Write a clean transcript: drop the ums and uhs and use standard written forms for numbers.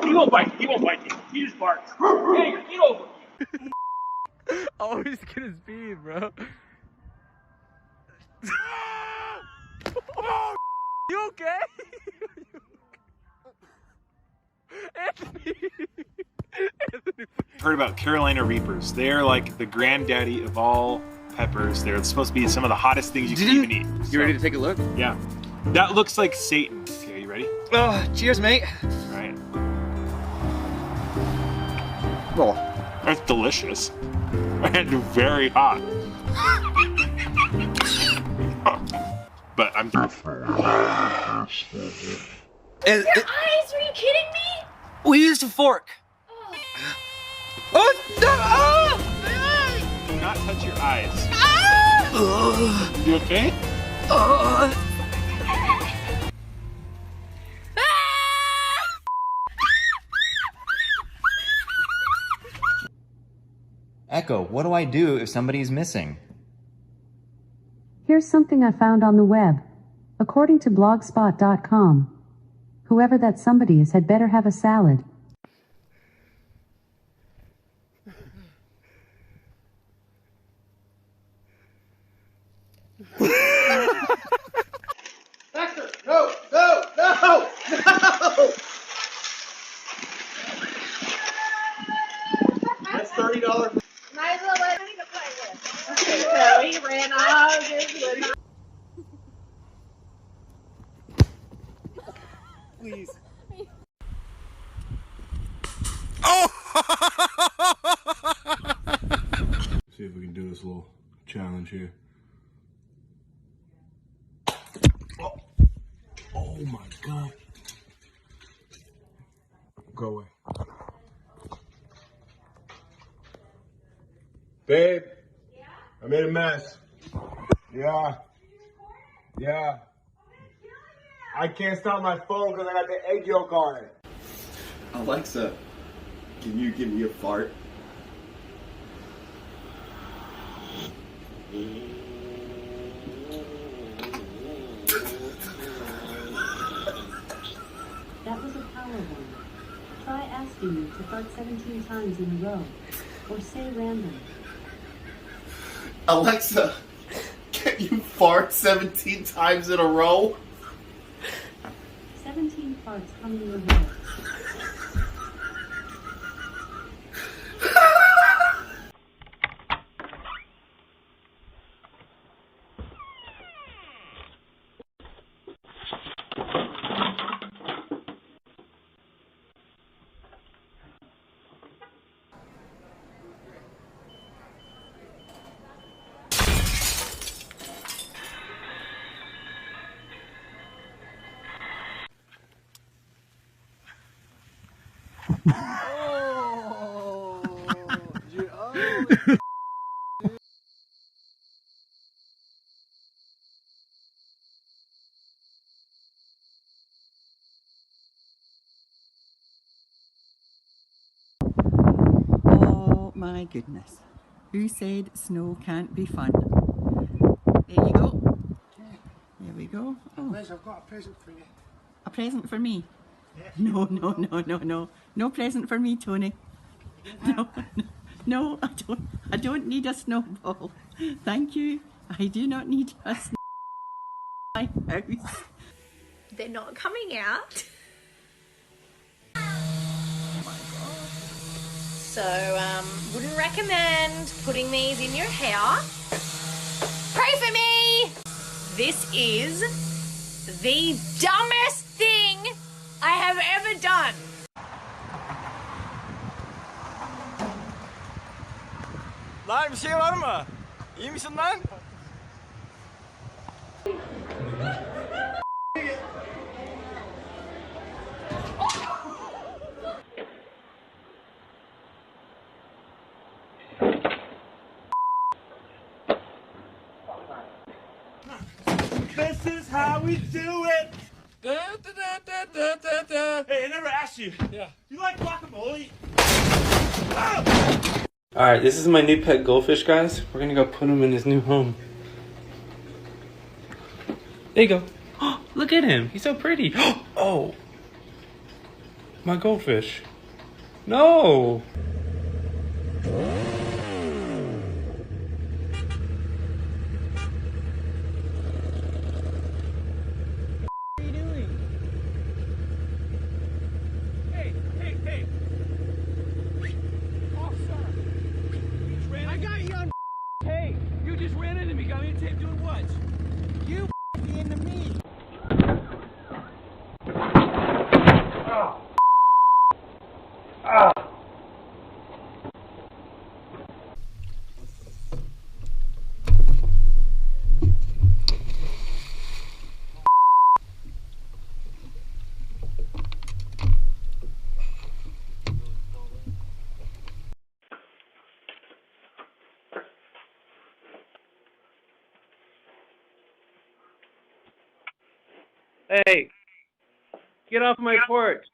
He won't bite you. He won't bite you. He just barks. Hey, get over. Always get his speed, bro. You okay? Anthony. Heard about Carolina Reapers. They're like the granddaddy of all peppers. They're supposed to be some of the hottest things you can even eat. You ready to take a look? Yeah. That looks like Satan. Okay, you ready? Oh, cheers, mate. All right. Oh. That's delicious. And very hot. But I'm Your eyes, are you kidding me? We used a fork. Oh, no! Do not touch your eyes. Oh. You okay? Echo, what do I do if somebody's missing? Here's something I found on the web. According to blogspot.com, whoever that somebody is had better have a salad. Baxter, no, no, no, no! That's $30. Might as well let me play with. So he ran all this with Please. See if we can do this little challenge here. Oh my God. Go away. Babe. Yeah? I made a mess. Yeah. Yeah. I can't stop my phone because I got the egg yolk on it. Alexa, can you give me a fart? That was a power one. Try asking me to fart 17 times in a row. Or say random. Alexa, can you fart 17 times in a row? 17 farts coming in a row. Oh my goodness. Who said snow can't be fun? There you go. There we go. Oh. Liz, I've got a present for you. A present for me? Yes. No, no, no, no, no. No present for me, Tony. No, no, I don't need a snowball. Thank you. I do not need a snowball in my house. They're not coming out. So, wouldn't recommend putting these in your hair. Pray for me! This is the dumbest thing I have ever done. Lan bir şey var mı? İyi misin lan? This is how we do it. Hey, I never asked you. Yeah. You like guacamole? Alright, this is my new pet goldfish, guys. We're gonna go put him in his new home. There you go. Oh, look at him. He's so pretty. Oh. My goldfish. No. I got you on. Hey, you just ran into me. Got me on tape doing what? You into me. Hey, get off my porch.